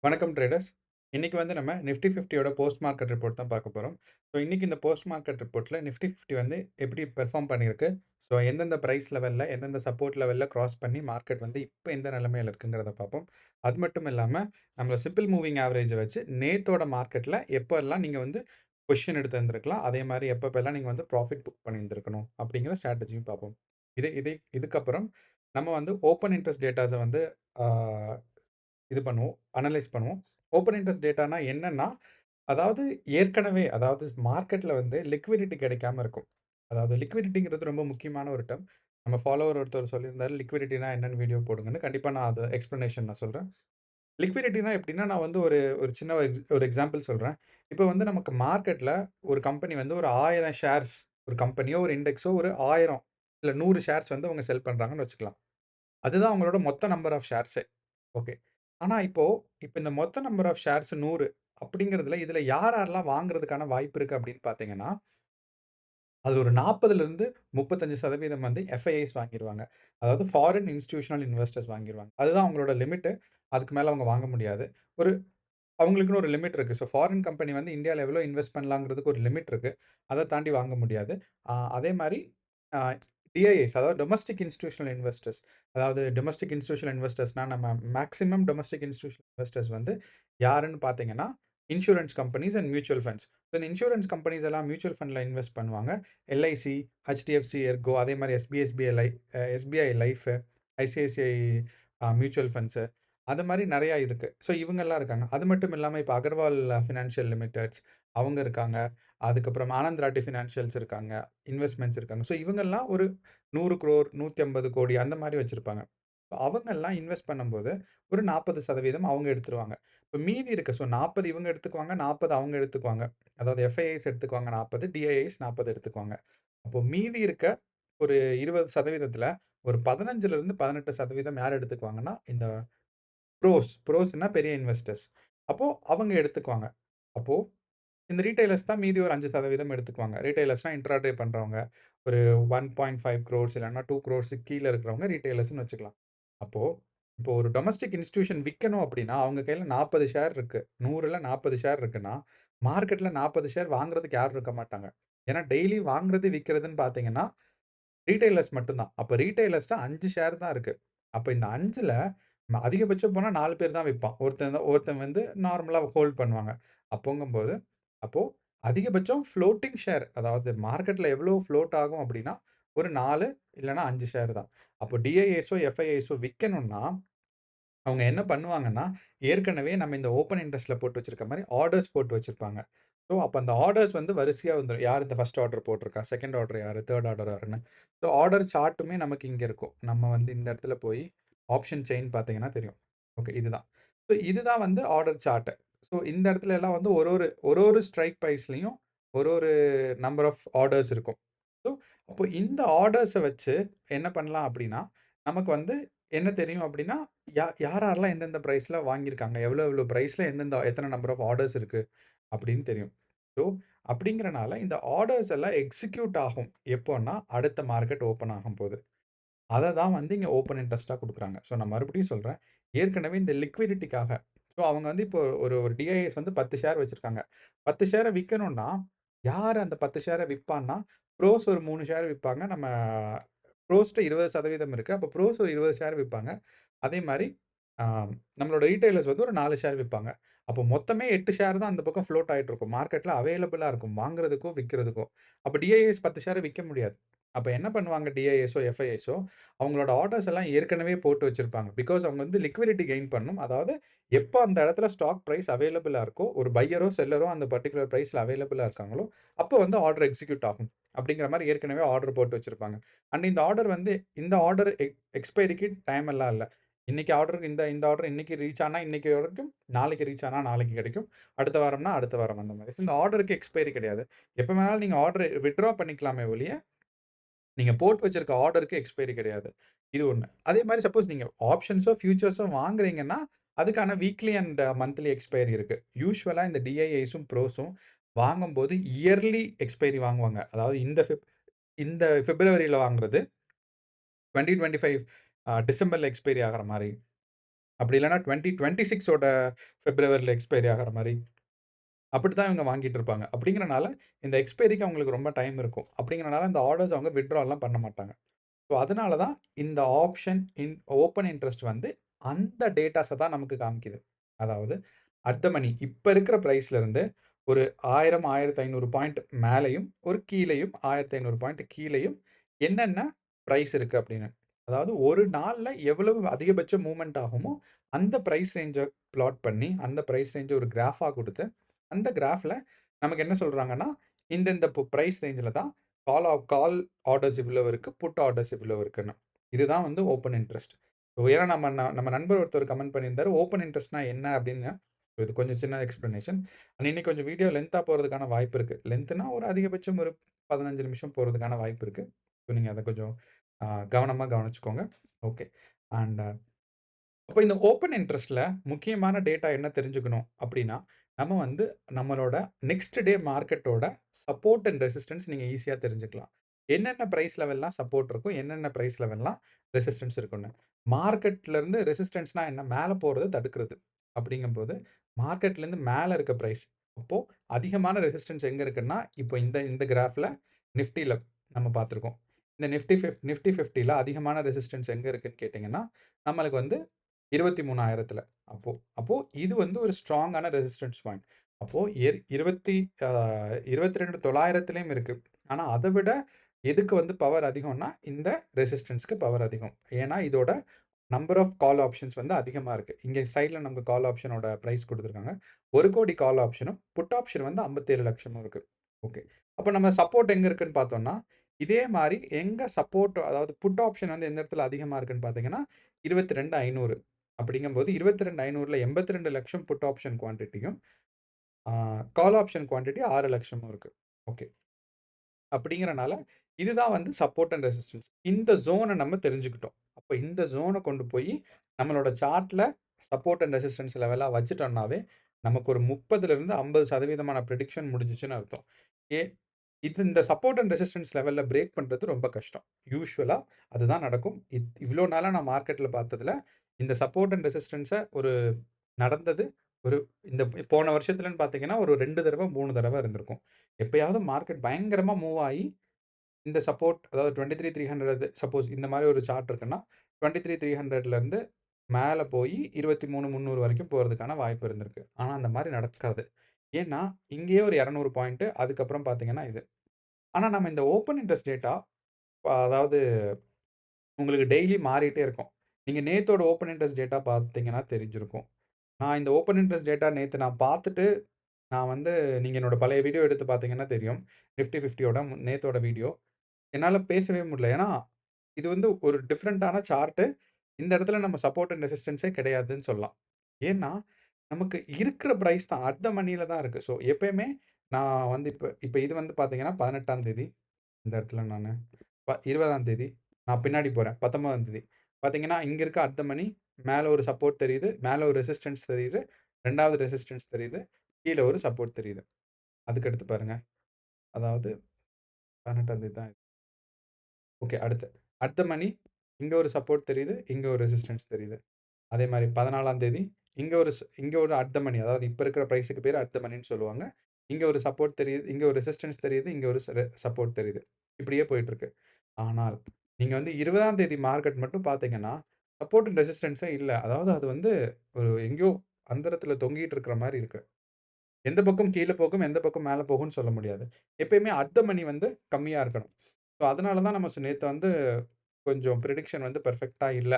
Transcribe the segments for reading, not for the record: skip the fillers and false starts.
வணக்கம் ட்ரேடர்ஸ். இன்னைக்கு நம்ம நிஃப்டி 50யோட போஸ்ட் மார்க்கெட் ரிப்போர்ட் தான் பார்க்க போறோம். ஸோ இன்னைக்கு இந்த போஸ்ட் மார்க்கெட் ரிப்போர்ட்ல நிஃப்டி 50 எப்படி பெர்ஃபார்ம் பண்ணியிருக்கு? ஸோ எந்தெந்த பிரைஸ் லெவல்ல, எந்தெந்த சப்போர்ட் லெவல்ல கிராஸ் பண்ணி மார்க்கெட் இப்ப எந்த நிலைமையில இருக்குங்கிறத பார்ப்போம். அது மட்டும் இல்லாம, நம்ம சிம்பிள் மூவிங் ஆவரேஜ வச்சு நேத்தோட மார்க்கெட்ல எப்பல்லாம் நீங்க பொசிஷன் எடுத்து இருந்திருக்கலாம். அதே மாரி எப்பப்பலாம் நீங்க ப்ராஃபிட் புக் பண்ணியிருந்திருக்கணும் அப்படிங்கிற ஸ்ட்ராட்டஜியும் பார்ப்போம். இது இது இதுக்கப்புறம் நம்ம ஓப்பன் இன்ட்ரெஸ்ட் டேட்டாஸ ஆ இது பண்ணுவோம். அனலைஸ் பண்ணுவோம். ஓப்பன் இன்ட்ரெஸ்ட் டேட்டானா என்னன்னா, அதாவது ஏற்கனவே மார்க்கெட்ல லிக்விடிட்டி கிடைக்காம இருக்கும். அதாவது லிக்விடிட்டிங்கிறது ரொம்ப முக்கியமான ஒரு டெர்ம். நம்ம ஃபாலோவர் ஒருத்தர் சொல்லியிருந்தாரு, லிக்விடிட்டினா என்னன்னு வீடியோ போடுங்கன்னு. கண்டிப்பா நான் அத எக்ஸ்ப்ளனேஷன் நான் சொல்றேன். லிக்விடிட்டினா எப்படின்னா, நான் ஒரு ஒரு சின்ன ஒரு எக்ஸாம்பிள் சொல்றேன். இப்ப நமக்கு மார்க்கெட்ல ஒரு கம்பெனி ஒரு 1000 ஷேர்ஸ் ஒரு கம்பெனியோ, ஒரு இண்டெக்ஸோ ஒரு 1000 இல்ல 100 ஷேர்ஸ் அவங்க செல் பண்றாங்கன்னு வச்சுக்கலாம். அதுதான் அவங்களோட மொத்த நம்பர் ஆஃப் ஷேர்ஸே. ஓகே. ஆனா இப்ப இந்த மொத்த நம்பர் ஆஃப் ஷேர்ஸ் 100 அப்படிங்கிறதுல, இதுல யார் யாரெல்லாம் வாங்குறதுக்கான வாய்ப்பு இருக்கு அப்படின்னு பார்த்தீங்கன்னா, அது ஒரு 40லிருந்து 35% எஃப்ஐஐஸ் வாங்கிருவாங்க. அதாவது ஃபாரின் இன்ஸ்டிடியூஷனல் இன்வெஸ்டர்ஸ் வாங்கிருவாங்க. அதுதான் அவங்களோட லிமிட்டு. அதுக்கு மேல அவங்க வாங்க முடியாது. ஒரு அவங்களுக்குன்னு ஒரு லிமிட் இருக்கு. ஸோ ஃபாரின் கம்பெனி இந்தியால எவ்வளோ இன்வெஸ்ட் பண்ணலாங்கிறதுக்கு ஒரு லிமிட் இருக்கு. அத தாண்டி வாங்க முடியாது. அதே மாரி அ டிஐஎஸ் அதாவது டொமஸ்டிக் இன்ஸ்டிடியூஷனல் இன்வெஸ்டர்ஸ். அதாவது டொமஸ்டிக் இன்ஸ்டிடியூஷனல் இன்வெஸ்டர்ஸ்னா நம்ம மேக்ஸிமம் டொமஸ்டிக் இன்ஸ்டிடியூஷனல் இன்வெஸ்டர்ஸ் யாருன்னு பார்த்தீங்கன்னா, insurance companies and mutual funds. So இந்த இன்சூரன்ஸ் கம்பெனிஸ் எல்லாம் மியூச்சுவல் ஃபண்ட்ல இன்வெஸ்ட் பண்ணுவாங்க. எல்ஐசி, ஹெச்டிஎஃப்சி எர்கோ அதே மாரி SBI life, ICICI mutual funds அது மாரி நெறையா இருக்கு. ஸோ இவங்கலாம் இருக்காங்க. அது மட்டும் இல்லாம இப்ப அகர்வால் ஃபினான்ஷியல் லிமிடெட்ஸ் அவங்க இருக்காங்க. அதுக்கப்புறம் ஆனந்த் ராட்டி ஃபினான்ஷியல்ஸ் இருக்காங்க. இன்வெஸ்ட்மென்ட்ஸ் இருக்காங்க. ஸோ இவங்கலாம் ஒரு 100 crore 150 கோடி அந்த மாரி வச்சிருப்பாங்க. அவங்கலாம் இன்வெஸ்ட் பண்ணும்போது ஒரு 40% அவங்க எடுத்துருவாங்க. இப்ப மீதி இருக்கு. ஸோ 40 இவங்க எடுத்துக்குவாங்க. 40 அவங்க எடுத்துக்குவாங்க. அதாவது எஃப்ஐஐஸ் எடுத்துக்குவாங்க 40, டிஐஐஸ் 40 எடுத்துக்குவாங்க. அப்போ மீதி இருக்க ஒரு 20%த்துல ஒரு 15லிருந்து 18% யார் எடுத்துக்குவாங்கன்னா, இந்த ப்ரோஸ்ன்னா பெரிய இன்வெஸ்டர்ஸ். அப்போ அவங்க எடுத்துக்குவாங்க. அப்போ இந்த ரீட்டெயிலர்ஸ் தான் மீதி ஒரு 5% எடுத்துக்குவாங்க. ரீட்டெயிலர்ஸ்னா இன்ட்ராடே பண்றவங்க. ஒரு 1.5 crores இல்லன்னா 2 crores கீழ இருக்கிறவங்க ரீட்டெயிலர்ஸ்ன்னு வச்சுக்கலாம். அப்போ இப்போ ஒரு டொமஸ்டிக் இன்ஸ்டிடியூஷன் விக்கணும் அப்டின்னா, அவங்க கையில 40 ஷேர் இருக்கு. 100ல 40 ஷேர் இருக்குன்னா, மார்க்கெட்ல 40 ஷேர் வாங்குறதுக்கு யாரும் இருக்க மாட்டாங்க. ஏன்னா டெய்லி வாங்குறது, விக்கிறதுன்னு பார்த்தீங்கன்னா ரீட்டெயிலர்ஸ் மட்டும் தான். அப்ப ரீட்டெயிலர்ஸ்ட்ட 5 ஷேர் தான் இருக்கு. அப்ப இந்த 5ல அதிகபட்சம் போனா 4 பேர் தான் விப்பான். ஒருத்தன் நார்மலா ஹோல்ட் பண்ணுவாங்க. அப்போங்கும்போது அப்போ அதிகபட்சம் ஃப்ளோட்டிங் ஷேர் அதாவது மார்க்கெட்ல எவ்வளோ ஃப்ளோட் ஆகும் அப்டின்னா, ஒரு 4 இல்லன்னா 5 ஷேர் தான். அப்போ டிஐஎஸோ, எஃப்ஐஐஸோ விக்கணும்னா அவங்க என்ன பண்ணுவாங்கன்னா, ஏற்கனவே நம்ம இந்த ஓப்பன் இன்ட்ரெஸ்ட்ல போட்டு வச்சிருக்க மாரி ஆர்டர்ஸ் போட்டு வச்சிருப்பாங்க. ஸோ, அப்ப அந்த ஆர்டர்ஸ் வரிசையா வந்துரும். யார் இந்த ஃபர்ஸ்ட் ஆர்டர் போட்டிருக்கா? செகண்ட் ஆர்டர் யாரு? தேர்ட் ஆர்டர் யாருன்னு. ஸோ, ஆர்டர் சார்ட்டுமே நமக்கு இங்க இருக்கும். நம்ம இந்த இடத்துல போய் ஆப்ஷன் செயின் பார்த்தீங்கன்னா தெரியும். ஓகே இதுதான். ஸோ, இதுதான் ஆர்டர் சார்ட். ஸோ, இந்த இடத்துல எல்லாம் ஒரு ஒரு ஒரு ஒரு ஸ்ட்ரைக் பிரைஸ்லயும் ஒரு ஒரு நம்பர் ஆஃப் ஆர்டர்ஸ் இருக்கும். ஸோ, அப்போ இந்த ஆர்டர்ஸ வச்சு என்ன பண்ணலாம் அப்டின்னா, நமக்கு என்ன தெரியும் அப்டின்னா, யாரெல்லாம் எந்தெந்த பிரைஸ்ல வாங்கியிருக்காங்க? எவ்வளோ பிரைஸ்ல எத்தன நம்பர் ஆஃப் ஆர்டர்ஸ் இருக்கு? அப்படின்னு தெரியும். ஸோ, அப்படிங்கிறனால இந்த ஆர்டர்ஸ் எல்லாம் எக்ஸிக்யூட் ஆகும். எப்போன்னா, அடுத்த மார்க்கெட் ஓப்பன் ஆகும்போது. அத தான் இங்க ஓப்பன் இன்ட்ரெஸ்ட்டா குடுக்குறாங்க. ஸோ, நான் மறுபடியும் சொல்றேன். ஏற்கனவே இந்த லிக்விடிட்டிக்காக ஸோ, அவங்க இப்போ ஒரு டிஐஎஸ் 10 ஷேர் வச்சிருக்காங்க. 10 ஷேர விக்கணும்னா, யார் அந்த 10 ஷேர விப்பான்னா, ப்ரோஸ் ஒரு 3 ஷேர் விப்பாங்க. நம்ம ப்ரோஸ்ட்ட 20% இருக்கு. அப்ப ப்ரோஸ் ஒரு 20 ஷேர் விப்பாங்க. அதே மாரி ஆ நம்மளோட ரீட்டெயிலர்ஸ் ஒரு 4 ஷேர் விப்பாங்க. அப்போ மொத்தமே 8 ஷேர் தான் அந்த பக்கம் ஃப்ளோட் ஆயிட்டு இருக்கும். மார்க்கெட்ல அவைலபிளா இருக்கும். வாங்குறதுக்கோ, விக்கிறதுக்கோ. அப்ப டிஐஎஸ் 10 ஷேர விக்க முடியாது. அப்ப என்ன பண்ணுவாங்க டிஐஎஸோ, எஃப்ஐஎஸோ அவங்களோட ஆர்டர்ஸ் எல்லாம் ஏற்கனவே போட்டு வச்சிருப்பாங்க. பிகாஸ் அவங்க லிக்விடிட்டி கெயின் பண்ணணும். அதாவது எப்ப அந்த இடத்துல ஸ்டாக் பிரைஸ் அவைலபிளா இருக்கோ, ஒரு பையரோ, செல்லரோ அந்த பர்ட்டிகுலர் பிரைஸ்ல அவைலபிளா இருக்காங்களோ, அப்போ ஆர்டர் எக்ஸிக்யூட் ஆகும். அப்படிங்கிற மாரி ஏற்கனவே ஆர்டர் போட்டு வச்சிருப்பாங்க. அண்ட் இந்த ஆர்டர் இந்த ஆர்டர் எக்ஸ்பைரிக்கு டைம் எல்லாம் இல்ல. இன்னைக்கு ஆர்டர் இந்த ஆர்டர் இன்னைக்கு ரீச் ஆனா இன்னைக்கு வரைக்கும், நாளைக்கு ரீச் ஆனா நாளைக்கு கிடைக்கும். அடுத்த வாரம்னா அடுத்த வாரம் அந்த மாரி. இந்த ஆர்டருக்கு எக்ஸ்பைரி கிடையாது. எப்ப வேணாலும் நீங்க ஆர்டர் வித்ட்ரா பண்ணிக்கலாமே ஒழிய, நீங்க போட்டு வச்சிருக்க ஆர்டருக்கு எக்ஸ்பைரி கிடையாது. இது ஒண்ணு. அதே மாரி சப்போஸ் நீங்க ஆப்ஷன்ஸோ, ஃபியூச்சர்ஸோ வாங்குறீங்கன்னா, அதுக்கான வீக்லி அண்ட் மந்த்லி எக்ஸ்பைரி இருக்கு. யூசுவலா இந்த டிஐஐஸும், ப்ரோஸும் வாங்கும்போது இயர்லி எக்ஸ்பைரி வாங்குவாங்க. அதாவது இந்த பிப்ரவரியில வாங்குறது 2025 டிசம்பர்ல எக்ஸ்பைரி ஆகுற மாரி. அப்படி இல்லன்னா 2026ஓட பிப்ரவரில எக்ஸ்பைரி ஆகுற மாரி. அப்படித்தான் இவங்க வாங்கிட்டு இருப்பாங்க. அப்படிங்கிறனால இந்த எக்ஸ்பைரிக்கு அவங்களுக்கு ரொம்ப டைம் இருக்கும். அப்படிங்கிறனால இந்த ஆர்டர்ஸ் அவங்க வித்ட்ரால்லாம் பண்ண மாட்டாங்க. ஸோ அதனால தான் இந்த ஆப்ஷன் ஓப்பன் இன்ட்ரெஸ்ட் வந்து அந்த டேட்டாஸ தான் நமக்கு காமிக்குது. அதாவது அட் த மனி இப்ப இருக்கிற பிரைஸ்ல இருந்து ஒரு 1000, 1500 பாயிண்ட் மேலயும், ஒரு கீழயும் 1500 பாயிண்ட் கீழயும் என்னென்ன பிரைஸ் இருக்கு அப்படின்னு. அதாவது ஒரு நாள்ல எவ்வளவு அதிகபட்ச மூவ்மெண்ட் ஆகுமோ, அந்த பிரைஸ் ரேஞ்ச பிளாட் பண்ணி, அந்த பிரைஸ் ரேஞ்ச ஒரு கிராஃபா குடுத்து, அந்த கிராஃப்ல நமக்கு என்ன சொல்றாங்கன்னா, இந்த பிரைஸ் ரேஞ்சுல தான் கால் ஆர்டர்ஸ் இவ்வளவு இருக்கு. புட் ஆர்டர்ஸ் இவ்வளவு இருக்குன்னு. இதுதான் வந்து ஓப்பன் இன்ட்ரெஸ்ட். ஏன்னா நம்ம நண்பர் ஒருத்தர் கமெண்ட் பண்ணியிருந்தாரு. ஓப்பன் இன்ட்ரெஸ்ட்னா என்ன அப்படின்னு. இது கொஞ்சம் சின்ன எக்ஸ்ப்ளனேஷன். இன்னைக்கு கொஞ்சம் வீடியோ லென்த்தா போறதுக்கான வாய்ப்பு இருக்கு. லென்த்னா ஒரு அதிகபட்சம் ஒரு 15 நிமிஷம் போறதுக்கான வாய்ப்பு இருக்கு. ஸோ நீங்க அத கொஞ்சம் கவனமா கவனிச்சுக்கோங்க. ஓகே. அண்ட் அப்ப இந்த ஓப்பன் இன்ட்ரெஸ்ட்ல முக்கியமான டேட்டா என்ன தெரிஞ்சுக்கணும் அப்படின்னா, நம்ம வந்து நம்மளோட நெக்ஸ்ட் டே மார்க்கெட்டோட சப்போர்ட் அண்ட் ரெசிஸ்டன்ஸ் நீங்க ஈஸியா தெரிஞ்சுக்கலாம். என்னென்ன பிரைஸ் லெவல்லாம் சப்போர்ட் இருக்கும், என்னென்ன பிரைஸ் லெவல்லாம் ரெசிஸ்டன்ஸ் இருக்குன்னு. மார்க்கெட்ல இருந்து ரெசிஸ்டன்ஸ்னா என்ன? மேல போறத தடுக்கிறது. அப்படிங்கும்போது, மார்க்கெட்ல இருந்து மேல இருக்க பிரைஸ். அப்போ அதிகமான ரெசிஸ்டன்ஸ் எங்க இருக்குன்னா, இப்போ இந்த இந்த கிராஃப்ல நிஃப்டில நம்ம பார்த்திருக்கோம். இந்த நிஃப்டி 50ல அதிகமான ரெசிஸ்டன்ஸ் எங்க இருக்குன்னு கேட்டீங்கன்னா, நம்மளுக்கு வந்து 23,000த்துல. அப்போ அப்போ இது வந்து ஒரு ஸ்ட்ராங்கான ரெசிஸ்டன்ஸ் பாயிண்ட். அப்போ 22,900த்துலயும் இருக்கு. ஆனா அத விட எதுக்கு வந்து பவர் அதிகம்னா, இந்த ரெசிஸ்டன்ஸ்க்கு பவர் அதிகம். ஏன்னா இதோட நம்பர் ஆஃப் கால் ஆப்ஷன்ஸ் வந்து அதிகமா இருக்கு. இங்க சைட்ல நமக்கு கால் ஆப்ஷனோட பிரைஸ் குடுத்துருக்காங்க. 1,00,00,000 கால் ஆப்ஷனும், புட் ஆப்ஷன் வந்து 57,00,000ம் இருக்கு. ஓகே. அப்ப நம்ம சப்போர்ட் எங்க இருக்குன்னு பார்த்தோம்னா, இதே மாரி எங்க சப்போர்ட் அதாவது புட் ஆப்ஷன் வந்து எந்த இடத்துல அதிகமா இருக்குன்னு பார்த்தீங்கன்னா, 22,500 அப்படிங்கும்போது 22,500ல 82,00,000 புட் ஆப்ஷன் குவான்டிட்டியும், ஆ கால் ஆப்ஷன் குவான்டிட்டி 6,00,000ம் இருக்கு. ஓகே. அப்படிங்கிறனால, இதுதான் வந்து சப்போர்ட் அண்ட் ரெசிஸ்டன்ஸ். இந்த ஜோன நம்ம தெரிஞ்சுக்கிட்டோம். அப்ப இந்த ஜோன கொண்டு போயி நம்மளோட சார்ட்ல சப்போர்ட் அண்ட் ரெசிஸ்டன்ஸ் லெவலா வச்சுட்டோம்னாவே, நமக்கு ஒரு 30லிருந்து 50% பிரெடிக்ஷன் முடிஞ்சுச்சுன்னு அர்த்தம். ஏ இந்த சப்போர்ட் அண்ட் ரெசிஸ்டன்ஸ் லெவல்ல பிரேக் பண்றது ரொம்ப கஷ்டம். யூசுவலா அதுதான் நடக்கும். இவ்ளோ நாளா நான் மார்க்கெட்ல பார்த்ததுல, இந்த சப்போர்ட் அண்ட் ரெசிஸ்டன்ஸ நடந்தது ஒரு இந்த போன வருஷத்துலன்னு பார்த்தீங்கன்னா, ஒரு 2 தடவ, 3 தடவ இருந்திருக்கும். எப்பயாவது மார்க்கெட் பயங்கரமா மூவ் ஆயி, இந்த சப்போர்ட் அதாவது 23,300 சப்போஸ் இந்த மாரி ஒரு சார்ட் இருக்குன்னா, 23,300லேருந்து மேல போயி 23,300 வரைக்கும் போறதுக்கான வாய்ப்பு இருந்திருக்கு. ஆனா, அந்த மாரி நடக்காது. ஏன்னா, இங்கேயே ஒரு 200 பாயிண்ட் அதுக்கப்புறம் பார்த்தீங்கன்னா இது. ஆனா, நம்ம இந்த ஓப்பன் இன்ட்ரெஸ்ட் டேட்டா அதாவது உங்களுக்கு டெய்லி மாறிட்டே இருக்கும். நீங்க நேத்தோட ஓப்பன் இன்ட்ரெஸ்ட் டேட்டா பார்த்தீங்கன்னா தெரிஞ்சிருக்கும். நான் இந்த ஓப்பன் இன்ட்ரெஸ்ட் டேட்டா நேத்து நான் பார்த்துட்டு, நான் வந்து நீங்க என்னோட பழைய வீடியோ எடுத்து பார்த்தீங்கன்னா தெரியும். நிஃப்டி 50யோட நேத்தோட வீடியோ. என்னால பேசவே முடியல. ஏன்னா, இது வந்து ஒரு டிஃபரண்டான சார்ட்டு. இந்த இடத்துல நம்ம சப்போர்ட் அண்ட் ரெசிஸ்டன்ஸே கிடையாதுன்னு சொல்லலாம். ஏன்னா, நமக்கு இருக்கிற பிரைஸ் தான். அட் த மனில தான் இருக்கு. ஸோ, எப்பயுமே நான் வந்து இப்ப இப்ப இது வந்து பார்த்தீங்கன்னா 18ஆம் தேதி. இந்த இடத்துல நானு 20ஆம் தேதி. நான் பின்னாடி போறேன். 19ஆம் தேதி. பார்த்தீங்கன்னா, இங்க இருக்க அட் த மனி மேல ஒரு சப்போர்ட் தெரியுது. மேல ஒரு ரெசிஸ்டன்ஸ் தெரியுது. 2வது ரெசிஸ்டன்ஸ் தெரியுது. கீழ ஒரு சப்போர்ட் தெரியுது. அதுக்கு அடுத்து பாருங்க. அதாவது 18ஆம் தேதி தான். ஓகே. அடுத்து. அட் த மனி இங்க ஒரு சப்போர்ட் தெரியுது. இங்க ஒரு ரெசிஸ்டன்ஸ் தெரியுது. அதே மாரி 14ஆம் தேதி இங்க ஒரு அட் த மனி அதாவது இப்ப இருக்கிற பிரைஸ்க்கு பேரு அட் த மனின்னு சொல்லுவாங்க. இங்க ஒரு சப்போர்ட் தெரியுது. இங்க ஒரு ரெசிஸ்டன்ஸ் தெரியுது. இங்க ஒரு சப்போர்ட் தெரியுது. இப்படியே போயிட்டுருக்கு. ஆனால், நீங்க வந்து 20ஆம் தேதி மார்க்கெட் மட்டும் பார்த்தீங்கன்னா, சப்போர்ட் அண்ட் ரெசிஸ்டன்ஸே இல்ல. அதாவது அது வந்து ஒரு எங்கேயோ அந்தரத்தில தொங்கிட்டு இருக்கிற மாரி இருக்கு. எந்த பக்கம் கீழ போகும், எந்த பக்கம் மேல போகும்ன்னு சொல்ல முடியாது. எப்பயுமே அட் த மனி வந்து கம்மியா இருக்கணும். ஸோ, அதனால தான் நம்ம நேத்து வந்து கொஞ்சம் பிரெடிக்ஷன் வந்து பெர்ஃபெக்ட்டா இல்ல.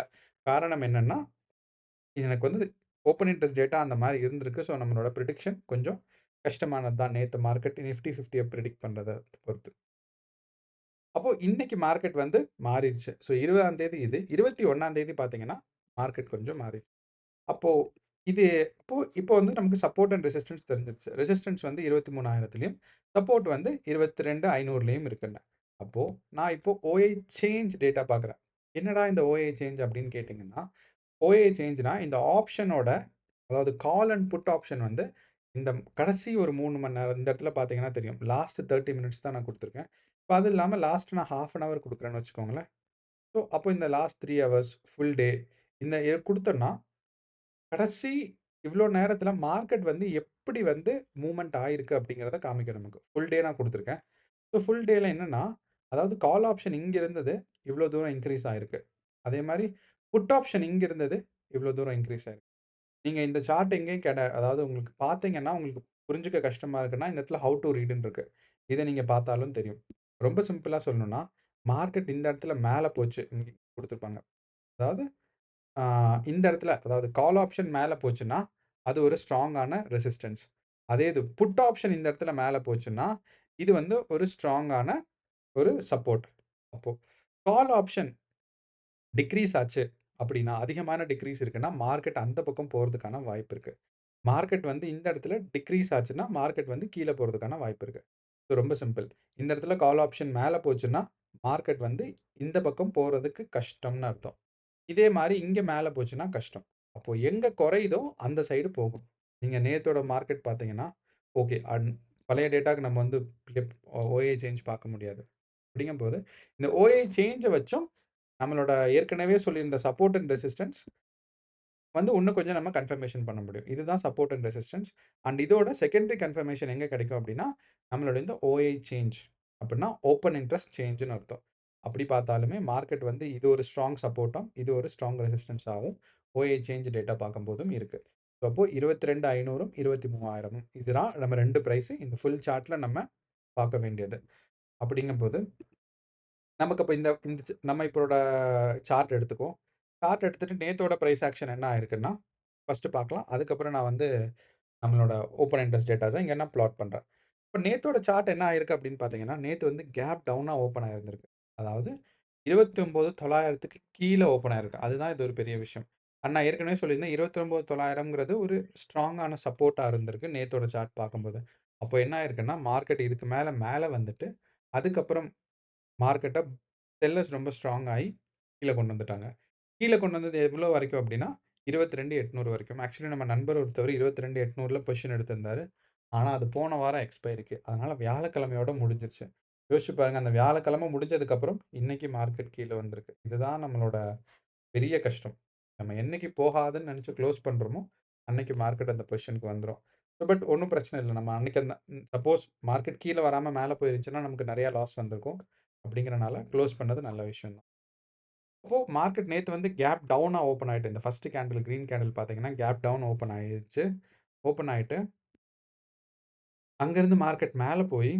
காரணம் என்னன்னா, எனக்கு வந்து ஓப்பன் இன்ட்ரெஸ்ட் டேட்டா அந்த மாரி இருந்திருக்கு. ஸோ, நம்மளோட பிரெடிக்ஷன் கொஞ்சம் கஷ்டமானது தான். நேத்து மார்க்கெட் நிஃப்டி 50ய பிரெடிக்ட் பண்றத பொறுத்து. அப்போ இன்னைக்கு மார்க்கெட் வந்து மாறிருச்சு. ஸோ 20ஆம் தேதி இது. 21ஆம் தேதி பார்த்தீங்கன்னா, மார்க்கெட் கொஞ்சம் மாறிருச்சு. அப்போ இது இப்போ வந்து நமக்கு சப்போர்ட் அண்ட் ரெசிஸ்டன்ஸ் தெரிஞ்சிருச்சு. ரெசிஸ்டன்ஸ் வந்து 23,000த்துலயும், சப்போர்ட் வந்து 22,500லயும் இருக்குன்னு. அப்போ நான் இப்போ ஓஐ சேஞ்ச் டேட்டா பார்க்குறேன். என்னடா இந்த ஓஐ சேஞ்ச் அப்படின்னு கேட்டீங்கன்னா, ஓஏ சேஞ்ச்னா இந்த ஆப்ஷனோட அதாவது கால் அண்ட் புட் ஆப்ஷன் வந்து இந்த கடைசி ஒரு 3 மணி நேரம் இந்த இடத்துல பார்த்தீங்கன்னா தெரியும். லாஸ்ட் 30 மினிட்ஸ் தான் நான் குடுத்துருக்கேன். இப்ப அது இல்லாம லாஸ்ட் நான் 1/2 அன் ஹவர் குடுக்குறேன்னு வச்சுக்கோங்களேன். ஸோ, அப்போ இந்த லாஸ்ட் 3 ஹவர்ஸ், ஃபுல் டே இந்த குடுத்தோம்னா, கடைசி இவ்ளோ நேரத்தில மார்க்கெட் வந்து எப்படி வந்து மூவ்மெண்ட் ஆயிருக்கு அப்படிங்கிறத காமிக்கும் நமக்கு. ஃபுல் டே நான் குடுத்துருக்கேன். ஸோ ஃபுல் டேல என்னன்னா, அதாவது கால் ஆப்ஷன் இங்க இருந்தது, இவ்ளோ தூரம் இன்கிரீஸ் ஆயிருக்கு. அதே மாரி புட் ஆப்ஷன் இங்க இருந்தது, இவ்ளோ தூரம் இன்கிரீஸ் ஆயிருக்கு. நீங்க இந்த சார்ட் எங்கேயும் அதாவது உங்களுக்கு பார்த்தீங்கன்னா, உங்களுக்கு புரிஞ்சுக்க கஷ்டமா இருக்குன்னா, இந்த இடத்துல ஹவ் டூ ரீட்ன்னு இருக்கு. இத நீங்க பார்த்தாலும் தெரியும். ரொம்ப சிம்பிளா சொல்லணும்னா, மார்க்கெட் இந்த இடத்துல மேல போச்சு. இங்க குடுத்துருப்பாங்க. அதாவது ஆ இந்த இடத்துல அதாவது கால் ஆப்ஷன் மேல போச்சுன்னா, அது ஒரு ஸ்ட்ராங்கான ரெசிஸ்டன்ஸ். அதே இது புட் ஆப்ஷன் இந்த இடத்துல மேல போச்சுன்னா, இது வந்து ஒரு ஸ்ட்ராங்கான ஒரு சப்போர்ட். அப்போ கால் ஆப்ஷன் டிக்ரீஸ் ஆச்சு அப்படின்னா, அதிகமான டிக்ரீஸ் இருக்குன்னா, மார்க்கெட் அந்த பக்கம் போறதுக்கான வாய்ப்பு இருக்கு. மார்க்கெட் வந்து இந்த இடத்துல டிக்ரீஸ் ஆச்சுன்னா, மார்க்கெட் வந்து கீழ போறதுக்கான வாய்ப்பு இருக்கு. ஸோ ரொம்ப சிம்பிள். இந்த இடத்துல கால் ஆப்ஷன் மேல போச்சுன்னா, மார்க்கெட் வந்து இந்த பக்கம் போறதுக்கு கஷ்டம்னு அர்த்தம். இதே மாரி இங்க மேல போச்சுன்னா கஷ்டம். அப்போ எங்க குறையுதோ அந்த சைடு போகும். நீங்க நேத்தோட மார்க்கெட் பார்த்தீங்கன்னா, ஓகே பழைய டேட்டாக்கு நம்ம வந்து ஓஏ சேஞ்ச் பார்க்க முடியாது. அப்படிங்கும்போது, இந்த ஓஏ சேஞ்ச வச்சும் நம்மளோட ஏற்கனவே சொல்லியிருந்த சப்போர்ட் அண்ட் ரெசிஸ்டன்ஸ் வந்து இன்னும் கொஞ்சம் நம்ம கன்ஃபர்மேஷன் பண்ண முடியும். இதுதான் சப்போர்ட் அண்ட் ரெசிஸ்டன்ஸ். அண்ட் இதோட செகண்டரி கன்ஃபர்மேஷன் எங்க கிடைக்கும் அப்டின்னா, நம்மளோட இந்த ஓஐ சேஞ்ச் அப்டின்னா ஓப்பன் இன்ட்ரெஸ்ட் சேஞ்சுன்னு அர்த்தம். அப்படி பார்த்தாலுமே மார்க்கெட் வந்து இது ஒரு ஸ்ட்ராங் சப்போர்ட்டாவும், இது ஒரு ஸ்ட்ராங் ரெசிஸ்டன்ஸாவும் ஓஐ சேஞ்ச் டேட்டா பார்க்கும்போதும் இருக்கு. ஸோ அப்போ 22,500ம் 23,000ம் இதுதான் நம்ம 2 பிரைஸ் இந்த ஃபுல் சார்ட்ல நம்ம பார்க்க வேண்டியது. அப்படிங்கும்போது நமக்கு அப்ப இந்த இந்த நம்ம இப்போட சார்ட் எடுத்துக்குவோம். சார்ட் எடுத்துட்டு நேத்தோட பிரைஸ் ஆக்ஷன் என்ன ஆயிருக்குன்னா, ஃபர்ஸ்ட்டு பார்க்கலாம். அதுக்கப்புறம் நான் வந்து நம்மளோட ஓப்பன் இன்ட்ரெஸ்ட் டேட்டாஸ இங்க நான் பிளாட் பண்றேன். இப்ப நேத்தோட சார்ட் என்ன ஆயிருக்கு அப்படின்னு பார்த்தீங்கன்னா, நேத்து வந்து கேப் டவுனா ஓப்பன் ஆயிருந்திருக்கு. அதாவது 29,900க்கு கீழ ஓப்பன் ஆயிருக்கு. அதுதான் இது ஒரு பெரிய விஷயம். நான் ஏற்கனவே சொல்லியிருந்தேன் 29,900ங்கிறது ஒரு ஸ்ட்ராங்கான சப்போர்ட்டா இருந்திருக்கு நேத்தோட சார்ட் பார்க்கும்போது. அப்போ என்ன ஆயிருக்குன்னா, மார்க்கெட் இதுக்கு மேல மேல வந்துட்டு, அதுக்கப்புறம் மார்க்கெட்ட செல்லர்ஸ் ரொம்ப ஸ்ட்ராங் ஆயி கீழ கொண்டு வந்துட்டாங்க. கீழ கொண்டு வந்தது எவ்வளோ வரைக்கும் அப்டின்னா, 22,800 வரைக்கும். ஆக்சுவலி நம்ம நண்பர் ஒருத்தவரு 22,800ல பொசிஷன் எடுத்திருந்தாரு. ஆனா, அது போன வாரம் எக்ஸ்பைரிக்கு. அதனால வியாழக்கிழமையோட முடிஞ்சிருச்சு. யோசிச்சு பாருங்க, அந்த வியாழக்கிழமை முடிஞ்சதுக்கப்புறம், இன்னைக்கு மார்க்கெட் கீழ வந்திருக்கு. இதுதான் நம்மளோட பெரிய கஷ்டம். நம்ம என்னைக்கு போகாதுன்னு நெனச்சு குளோஸ் பண்றோமோ, அன்னைக்கு மார்க்கெட் அந்த பொசிஷனுக்கு வந்துரும். பட் ஒண்ணும் பிரச்சனை இல்ல. நம்ம அன்னைக்கு அந்த சப்போஸ் மார்க்கெட் கீழ வராம மேல போயிருச்சுன்னா, நமக்கு நெறைய லாஸ் வந்திருக்கும். அப்படிங்கிறனால குளோஸ் பண்ணது நல்ல விஷயம் தான். அப்போ மார்க்கெட் நேத்து வந்து கேப் டவுனா ஓப்பன் ஆயிட்டு, இந்த ஃபர்ஸ்ட் கேண்டில் கிரீன் கேண்டில் பார்த்தீங்கன்னா, கேப் டவுன் ஓப்பன் ஆயிருச்சு. ஓப்பன் ஆயிட்டு, அங்கருந்து மார்க்கெட் மேல போய்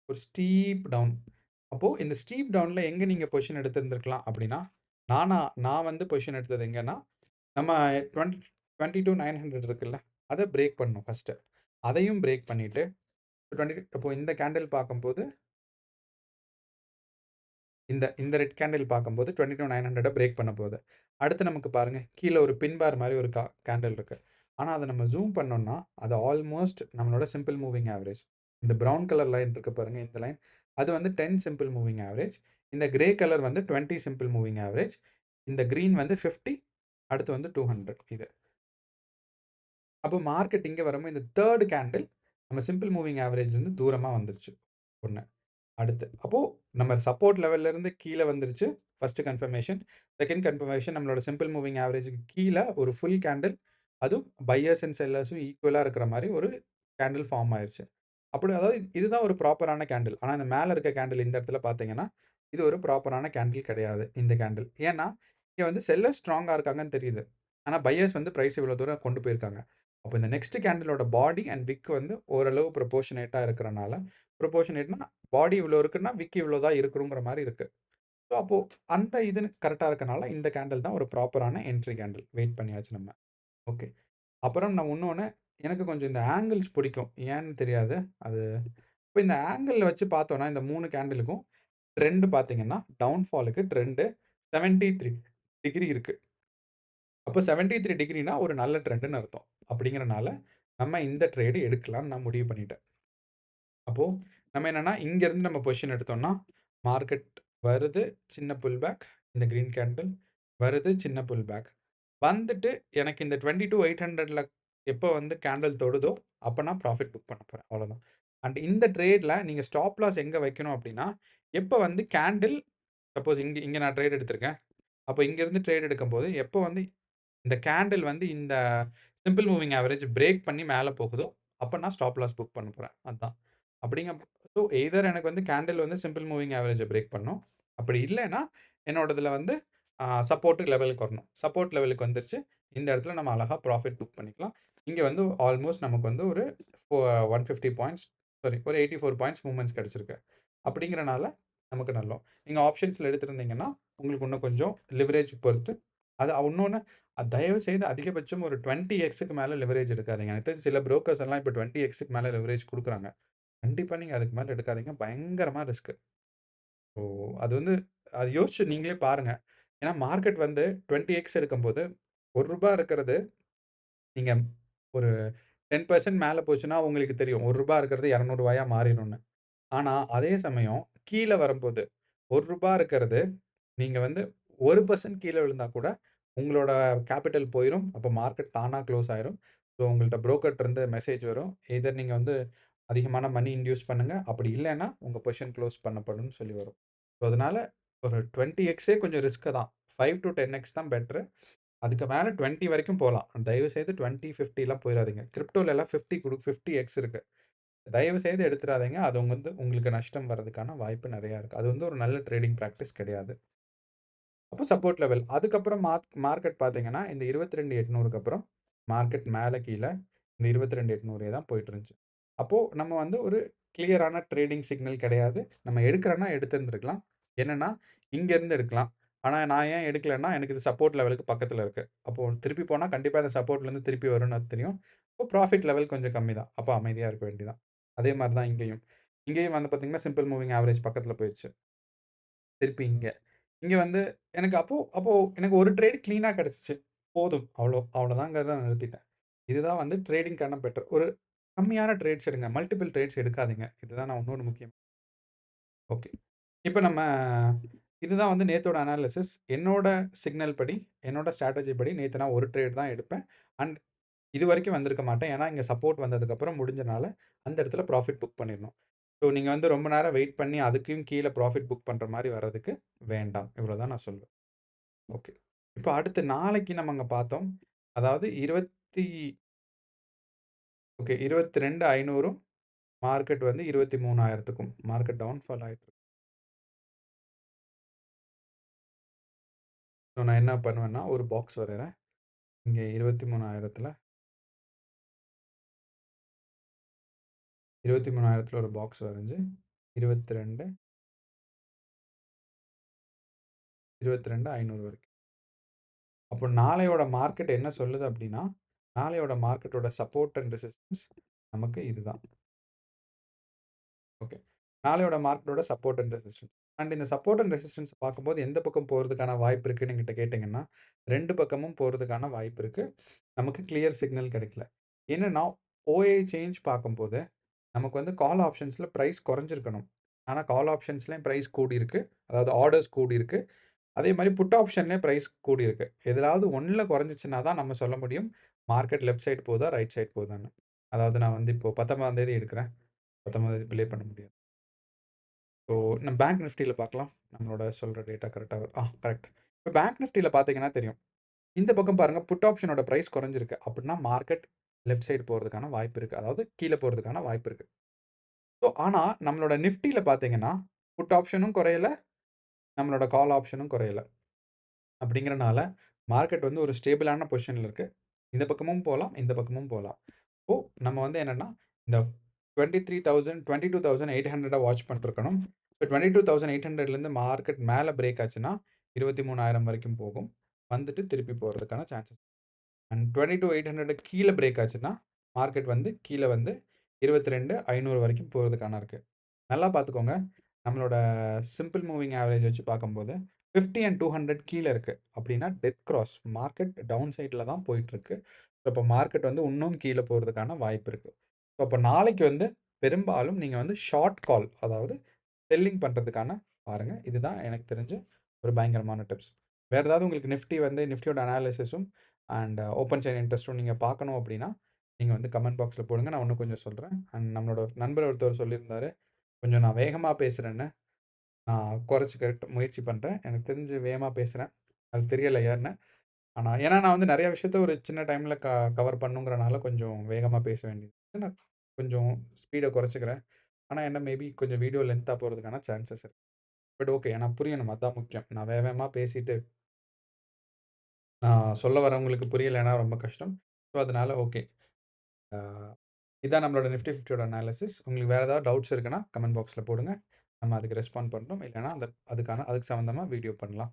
ஒரு ஸ்டீப் டவுன். அப்போ இந்த ஸ்டீப் டவுன்ல எங்க நீங்க பொசிஷன் எடுத்திருந்திருக்கலாம் அப்படின்னா, நான் வந்து பொசிஷன் எடுத்தது எங்கன்னா, நம்ம 22,900 இருக்குல்ல, அத பிரேக் பண்ணணும் ஃபர்ஸ்ட்டு. அதையும் பிரேக் பண்ணிட்டு, 20 இப்போ இந்த கேண்டில் பார்க்கும்போது இந்த இந்த ரெட் கேண்டில் பார்க்கும்போது 22,900 பிரேக் பண்ண போகுது. அடுத்து நமக்கு பாருங்க, கீழ ஒரு பின் பார் மாரி ஒரு கேண்டில் இருக்கு. ஆனா, அத நம்ம ஜூம் பண்ணோம்னா, அது ஆல்மோஸ்ட் நம்மளோட சிம்பிள் மூவிங் ஆவரேஜ். இந்த ப்ரவுன் கலர் லைன் இருக்கு பாருங்க, இந்த லைன். அது வந்து 10 சிம்பிள் மூவிங் ஆவரேஜ். இந்த கிரே கலர் வந்து 20 சிம்பிள் மூவிங் ஆவரேஜ். இந்த கிரீன் வந்து 50 அடுத்து வந்து 200 இது. அப்போ மார்க்கெட் இங்க வரும்போது இந்த 3 கேண்டில் நம்ம சிம்பிள் மூவிங் ஆவரேஜ்லருந்து தூரமா வந்துருச்சு. 1. அடுத்து. அப்போ நம்ம சப்போர்ட் லெவல்ல இருந்து கீழ வந்துருச்சு. First confirmation. செகண்ட் கன்ஃபர்மேஷன் நம்மளோட சிம்பிள் மூவிங் ஆவரேஜ்க்கு கீழ ஒரு ஃபுல் கேண்டில். அதுவும் பையர்ஸ் அண்ட் செல்லர்ஸும் ஈக்குவலா இருக்கிற மாரி ஒரு கேண்டில் ஃபார்ம் ஆயிருச்சு. அப்படி அதாவது இதுதான் ஒரு ப்ராப்பரான கேண்டில். ஆனா இந்த மேல இருக்க கேண்டில் இந்த இடத்துல பார்த்தீங்கன்னா, இது ஒரு ப்ராப்பரான கேண்டில் கிடையாது. இந்த கேண்டில். ஏன்னா, இங்க வந்து செல்லர்ஸ் ஸ்ட்ராங்கா இருக்காங்கன்னு தெரியுது. ஆனா பையர்ஸ் வந்து பிரைஸ் இவ்வளோ தூரம் கொண்டு போயிருக்காங்க. அப்போ இந்த நெக்ஸ்ட் கேண்டிலோட பாடி அண்ட் விக் வந்து ஓரளவு ப்ரொபோர்ஷனேட்டா இருக்கறனால ப்ரொபோர்ஷனேட்னா பாடி இவ்வளோ இருக்குன்னா, விக் இவ்வளோ தான் இருக்கணுங்கிற மாரி இருக்கு. ஸோ, அப்போ அந்த இது கரெக்ட்டா இருக்கனால, இந்த கேண்டில் தான் ஒரு ப்ராப்பரான என்ட்ரி கேண்டில். வெயிட் பண்ணியாச்சு நம்ம. ஓகே. அப்புறம் நான் இன்னொன்னு, எனக்கு கொஞ்சம் இந்த ஆங்கிள்ஸ் பிடிக்கும். ஏன்னு தெரியாது. அது இப்ப இந்த ஆங்கிள்ல வச்சு பார்த்தோம்னா, இந்த 3 கேண்டிலுக்கும் ட்ரெண்ட் பார்த்தீங்கன்னா, டவுன்ஃபாலுக்கு ட்ரெண்ட் 73 டிகிரி இருக்கு. அப்போ 73 டிகிரினா ஒரு நல்ல ட்ரெண்ட்ன்னு அர்த்தம். அப்படிங்கிறனால, நம்ம இந்த ட்ரேடு எடுக்கலாம்னு நான் முடிவு பண்ணிட்டேன். அப்போ நம்ம என்னன்னா, இங்கருந்து நம்ம பொசிஷன் எடுத்தோம்னா, மார்க்கெட் வருது, சின்ன புல் பேக். இந்த கிரீன் கேண்டில் வருது, சின்ன புல் பேக். வந்துட்டு எனக்கு இந்த 22,800ல எப்போ வந்து கேண்டில் தொடுதோ, அப்ப நான் ப்ராஃபிட் புக் பண்ண போறேன். அவ்வளோதான். அண்ட் இந்த ட்ரேட்ல நீங்க ஸ்டாப் லாஸ் எங்க வைக்கணும் அப்டின்னா, எப்ப வந்து கேண்டில் சப்போஸ் இங்க இங்க நான் ட்ரேட் எடுத்திருக்கேன். அப்ப இங்கருந்து ட்ரேட் எடுக்கும்போது, எப்போ வந்து இந்த கேண்டில் வந்து இந்த சிம்பிள் மூவிங் ஆவரேஜ் பிரேக் பண்ணி மேல போகுதோ, அப்ப நான் ஸ்டாப் லாஸ் புக் பண்ண போறேன். அதான். ஸோ எய்தர் எனக்கு வந்து கேண்டில் வந்து சிம்பிள் மூவிங் ஆவரேஜ பிரேக் பண்ணும். அப்படி இல்லன்னா, என்னோடதுல வந்து சப்போர்ட் லெவலுக்கு வரணும். சப்போர்ட் லெவலுக்கு வந்துருச்சு. இந்த இடத்துல நம்ம அழகா ப்ராஃபிட் புக் பண்ணிக்கலாம். இங்க வந்து ஆல்மோஸ்ட் நமக்கு வந்து ஒரு 150 பாயிண்ட்ஸ் ஒரு 84 பாயிண்ட்ஸ் மூவ்மெண்ட்ஸ் கிடைச்சிருக்கு. அப்படிங்கிறனால நமக்கு நல்லோம். நீங்க ஆப்ஷன்ஸ்ல எடுத்திருந்தீங்கன்னா, உங்களுக்கு இன்னும் கொஞ்சம் லிவரேஜ் பொறுத்து அது இன்னொன்னு தயவு செய்து அதிகபட்சம் ஒரு 20 எக்ஸ்க்கு மேல லிவரேஜ் எடுக்காதீங்க. எனக்கு தெரிஞ்சு சில புரோக்கர்ஸ் எல்லாம் இப்ப 20 எக்ஸ்க்கு மேல லிவரேஜ் குடுக்குறாங்க. கண்டிப்பா நீங்க அதுக்கு மேல எடுக்காதீங்க. பயங்கரமா ரிஸ்க். ஸோ அது வந்து அது யோசிச்சு நீங்களே பாருங்க. ஏன்னா மார்க்கெட் வந்து 20 எக்ஸ் எடுக்கும்போது ரூ. 1 இருக்கிறது நீங்க ஒரு 10% மேல போச்சுன்னா உங்களுக்கு தெரியும். ரூ. 1 இருக்கிறது ரூ. 200 மாறிரும்னு. ஆனா அதே சமயம் கீழ வரும்போது ரூ. 1 இருக்கிறது நீங்க வந்து 1% கீழ விழுந்தா கூட உங்களோட கேப்பிட்டல் போயிரும். அப்ப மார்க்கெட் தானா குளோஸ் ஆயிரும். ஸோ உங்கள்ட்ட புரோக்கர்ட்ட இருந்து மெசேஜ் வரும். எய்தர் நீங்க வந்து அதிகமான மணி இன்டியூஸ் பண்ணுங்க. அப்படி இல்லன்னா உங்க பொசிஷன் குளோஸ் பண்ணப்படும்னு சொல்லி வரும். ஸோ அதனால ஒரு 20 எக்ஸே கொஞ்சம் ரிஸ்க் தான். 5 டூ 10 எக்ஸ் தான் பெட்டரு. அதுக்கு மேல 20 வரைக்கும் போலாம். தயவு செய்து 20, 50லாம் போயிறாதீங்க. கிரிப்டோலலாம் 50 எக்ஸ் இருக்கு. தயவு செய்து எடுத்துறாதீங்க. அது வந்து உங்களுக்கு நஷ்டம் வர்றதுக்கான வாய்ப்பு நெறையா இருக்கு. அது வந்து ஒரு நல்ல ட்ரேடிங் பிராக்டிஸ் கிடையாது. அப்போ சப்போர்ட் லெவல். அதுக்கப்புறம் மார்க்கெட் பார்த்தீங்கன்னா, இந்த 22,800க்கு அப்புறம் மார்க்கெட் மேல கீழ இந்த 22,800 தான் போயிட்டு இருந்துச்சு. அப்போ நம்ம வந்து ஒரு கிளியரான ட்ரேடிங் சிக்னல் கிடையாது. நம்ம எடுக்கிறோம்னா எடுத்திருந்திருக்கலாம். என்னன்னா, இங்க இருந்து எடுக்கலாம். ஆனா நான் ஏன் எடுக்கலன்னா, எனக்கு இது சப்போர்ட் லெவலுக்கு பக்கத்துல இருக்கு. அப்போ திருப்பி போனா கண்டிப்பா இந்த சப்போர்ட்லேருந்து திருப்பி வரும்னு அது தெரியும். அப்போ ப்ராஃபிட் லெவல் கொஞ்சம் கம்மி தான். அப்போ அமைதியா இருக்க வேண்டியது தான். அதே மாரி தான் இங்கேயும். இங்கேயும் வந்து பார்த்தீங்கன்னா, சிம்பிள் மூவிங் ஆவரேஜ் பக்கத்துல போயிருச்சு. திருப்பி இங்க. இங்க வந்து எனக்கு அப்போ அப்போ எனக்கு ஒரு ட்ரேட் கிளீனா கிடைச்சுச்சு. போதும். அவ்வளோதாங்கிறத நான் நிறுத்திட்டேன். இதுதான் வந்து ட்ரேடிங்க்கான பெட்டர். ஒரு கம்மியான ட்ரேட்ஸ் எடுங்க. மல்டிபிள் ட்ரேட்ஸ் எடுக்காதீங்க. இதுதான் நான் இன்னொன்னு முக்கியம். ஓகே. இப்ப நம்ம இதுதான் வந்து நேத்தோட அனாலிசிஸ். என்னோட சிக்னல் படி, என்னோட ஸ்ட்ராட்டஜி படி நேத்து நான் ஒரு ட்ரேட் தான் எடுப்பேன். அண்ட் இதுவரைக்கும் வந்திருக்க மாட்டேன். ஏன்னா, இங்க சப்போர்ட் வந்ததுக்கப்புறம் முடிஞ்சனால, அந்த இடத்துல ப்ராஃபிட் புக் பண்ணிரணும். ஸோ, நீங்க வந்து ரொம்ப நேரம் வெயிட் பண்ணி அதுக்கும் கீழ ப்ராஃபிட் புக் பண்ற மாரி வர்றதுக்கு வேண்டாம். இவ்வளோ தான் நான் சொல்லுவேன். ஓகே. இப்ப அடுத்து நாளைக்கு நம்ம அங்க பார்த்தோம். அதாவது 22,500ம் மார்க்கெட் வந்து 23,000க்கும் மார்க்கெட் டவுன் ஃபால் ஆயிட்டு இருக்கு. ஸோ நான் என்ன பண்ணுவேன்னா, ஒரு பாக்ஸ் வரையறேன். இங்க 23,000த்துல 23,000த்துல ஒரு பாக்ஸ் வரைஞ்சு 22, 22,500 வரைக்கும். அப்போ நாளையோட மார்க்கெட் என்ன சொல்லுது அப்டின்னா, நாளையோட மார்க்கெட்டோட சப்போர்ட் அண்ட் ரெசிஸ்டன்ஸ் நமக்கு இதுதான். ஓகே. நாளையோட மார்க்கெட்டோட சப்போர்ட் அண்ட் ரெசிஸ்டன்ஸ். அண்ட் இந்த சப்போர்ட் அண்ட் ரெசிஸ்டன்ஸ் பார்க்கும்போது எந்த பக்கம் போறதுக்கான வாய்ப்பு இருக்குன்னு என்கிட்ட கேட்டீங்கன்னா, 2 பக்கமும் போறதுக்கான வாய்ப்பு இருக்கு. நமக்கு கிளியர் சிக்னல் கிடைக்கல. என்னன்னா, ஓஏ சேஞ்ச் பார்க்கும்போது, நமக்கு வந்து கால் ஆப்ஷன்ஸ்ல பிரைஸ் குறைஞ்சிருக்கணும். ஆனா கால் ஆப்ஷன்ஸ்லயும் பிரைஸ் கூடியிருக்கு. அதாவது ஆர்டர்ஸ் கூடியிருக்கு. அதே மாரி புட் ஆப்ஷன்லயும் பிரைஸ் கூடியிருக்கு. எதுலாவது ஒண்ணுல குறைஞ்சுச்சுன்னா தான் நம்ம சொல்ல முடியும். மார்க்கெட் லெஃப்ட் சைட் போதா, ரைட் சைட் போதான்னு. அதாவது நான் வந்து இப்போ 19ஆம் தேதி எடுக்கிறேன். 19ஆம் தேதி பிலே பண்ண முடியாது. ஸோ நம்ம பேங்க் நிஃப்டில பார்க்கலாம். நம்மளோட சொல்ற டேட்டா கரெக்ட்டா கரெக்ட். இப்ப பேங்க் நிஃப்டில பார்த்தீங்கன்னா தெரியும். இந்த பக்கம் பாருங்க புட் ஆப்ஷனோட பிரைஸ் குறைஞ்சிருக்கு. அப்படின்னா மார்க்கெட் லெஃப்ட் சைடு போறதுக்கான வாய்ப்பு இருக்கு. அதாவது கீழ போறதுக்கான வாய்ப்பு இருக்கு. ஸோ ஆனா நம்மளோட நிஃப்டில பார்த்தீங்கன்னா, புட் ஆப்ஷனும் குறையல, நம்மளோட கால் ஆப்ஷனும் குறையல. அப்படிங்கிறனால, மார்க்கெட் வந்து ஒரு ஸ்டேபிளான பொசிஷன்ல இருக்கு. இந்த பக்கமும் போலாம், இந்த பக்கமும் போலாம். இப்போ நம்ம வந்து என்னன்னா, இந்த 23,000 22,800 வாட்ச் பண்ணிருக்கணும். இப்போ 22,800லேருந்து மார்க்கெட் மேல பிரேக் ஆச்சுன்னா, 23,000 வரைக்கும் போகும். வந்துட்டு திருப்பி போறதுக்கான சான்சஸ். அண்ட் 22,800 கீழ பிரேக் ஆச்சுன்னா, மார்க்கெட் வந்து கீழ வந்து 22,500 வரைக்கும் போறதுக்கான இருக்கு. நல்லா பார்த்துக்கோங்க. நம்மளோட சிம்பிள் மூவிங் ஆவரேஜ் வச்சு பார்க்கும்போது 50 அண்ட் 200 கீழ இருக்கு. அப்படின்னா டெத் கிராஸ். மார்க்கெட் டவுன் சைட்ல தான் போயிட்டுருக்கு. ஸோ, இப்போ மார்க்கெட் வந்து இன்னும் கீழ போறதுக்கான வாய்ப்பு இருக்கு. ஸோ, அப்போ நாளைக்கு வந்து பெரும்பாலும் நீங்க வந்து ஷார்ட் கால் அதாவது செல்லிங் பண்றதுக்கான பாருங்க. இதுதான் எனக்கு தெரிஞ்சு ஒரு பயங்கரமான டிப்ஸ். வேற ஏதாவது உங்களுக்கு நிஃப்டி வந்து நிஃப்டியோட அனாலிசிஸும் அண்ட் ஓப்பன் செயின் இன்ட்ரெஸ்ட்டும் நீங்க பார்க்கணும் அப்படின்னா, நீங்க வந்து கமெண்ட் பாக்ஸ்ல போடுங்க. நான் இன்னும் கொஞ்சம் சொல்றேன். அண்ட் நம்மளோட நண்பர் ஒருத்தர் சொல்லியிருந்தாரு, கொஞ்சம் நான் வேகமா பேசுறேன்னு. நான் குறைச்சுக்க முயற்சி பண்றேன். எனக்கு தெரிஞ்சு வேகமா பேசுறேன். அது தெரியல ஏன்னு. ஆனா ஏன்னா நான் வந்து நெறைய விஷயத்த ஒரு சின்ன டைம்ல கவர் பண்ணணுங்கிறனால கொஞ்சம் வேகமா பேச வேண்டியது. நான் கொஞ்சம் ஸ்பீட குறைச்சுக்கிறேன். ஆனா என்ன மேபி கொஞ்சம் வீடியோ லென்த்தா போறதுக்கான சான்சஸ் இருக்கு. But okay. எனக்கு புரியணும். அதான் முக்கியம். நான் வேகமா பேசிட்டு, நான் சொல்ல வரவங்களுக்கு புரியலைன்னா ரொம்ப கஷ்டம். ஸோ அதனால ஓகே. ஆ இதான் நம்மளோட நிஃப்டி 50யோட அனாலிசிஸ். உங்களுக்கு வேற ஏதாவது டவுட்ஸ் இருக்குன்னா, கமெண்ட் பாக்ஸ்ல போடுங்க. நம்ம அதுக்கு ரெஸ்பாண்ட் பண்றோம். இல்லன்னா அதுக்கு சம்மந்தமா வீடியோ பண்ணலாம்.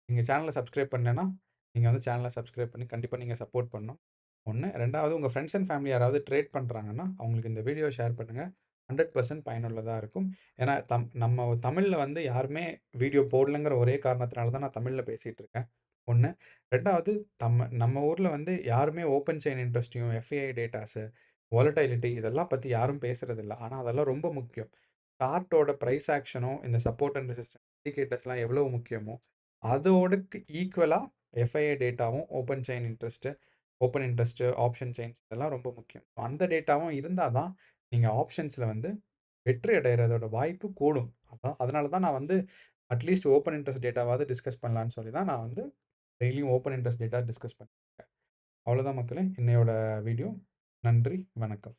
நீங்க சேனல சப்ஸ்கிரைப் பண்ணலன்னா, நீங்க வந்து சேனல சப்ஸ்கிரைப் பண்ணி கண்டிப்பா நீங்க சப்போர்ட் பண்ணணும். 1 2வது உங்க ஃபிரெண்ட்ஸ் அண்ட் ஃபேமிலி யாராவது ட்ரேட் பண்றாங்கன்னா, அவங்களுக்கு இந்த வீடியோ ஷேர் பண்ணுங்க. 100% பயனுள்ளதா இருக்கும். ஏன்னா, நம்ம தமிழ்ல வந்து யாருமே வீடியோ போடலங்கிற ஒரே காரணத்தினால தான் நான் தமிழ்ல பேசிட்டு இருக்கேன். 1 2வது நம்ம ஊர்ல வந்து யாருமே open chain இன்ட்ரெஸ்ட்டையும், FII datas, volatility இதெல்லாம் பத்தி யாரும் பேசுறதில்ல. ஆனா, அதெல்லாம் ரொம்ப முக்கியம். சார்ட்டோட பிரைஸ் ஆக்ஷனும், இந்த சப்போர்ட் அண்ட் ரெசிஸ்டன்ஸ் இண்டிகேட்டர்ஸ்லாம் எவ்வளவு முக்கியமோ, அதோடுக்கு ஈக்குவலா எஃப்ஐஐ டேட்டாவும், ஓப்பன் இன்ட்ரெஸ்ட், ஆப்ஷன் செயின்ஸ் இதெல்லாம் ரொம்ப முக்கியம். அந்த டேட்டாவும் இருந்தா தான், நீங்க ஆப்ஷன்ஸ்ல வந்து வெற்றி அடையறதோட வாய்ப்பு கூடும். அதனால தான் நான் வந்து அட்லீஸ்ட் ஓப்பன் இன்ட்ரெஸ்ட் டேட்டாவாவது டிஸ்கஸ் பண்ணலான்னு சொல்லி தான் நான் வந்து டெய்லியும் ஓப்பன் இன்ட்ரெஸ்ட் டேட்டா டிஸ்கஸ் பண்ணிட்டுருக்கேன். அவ்வளோதான் மக்களே! இன்னையோட வீடியோ. நன்றி, வணக்கம்.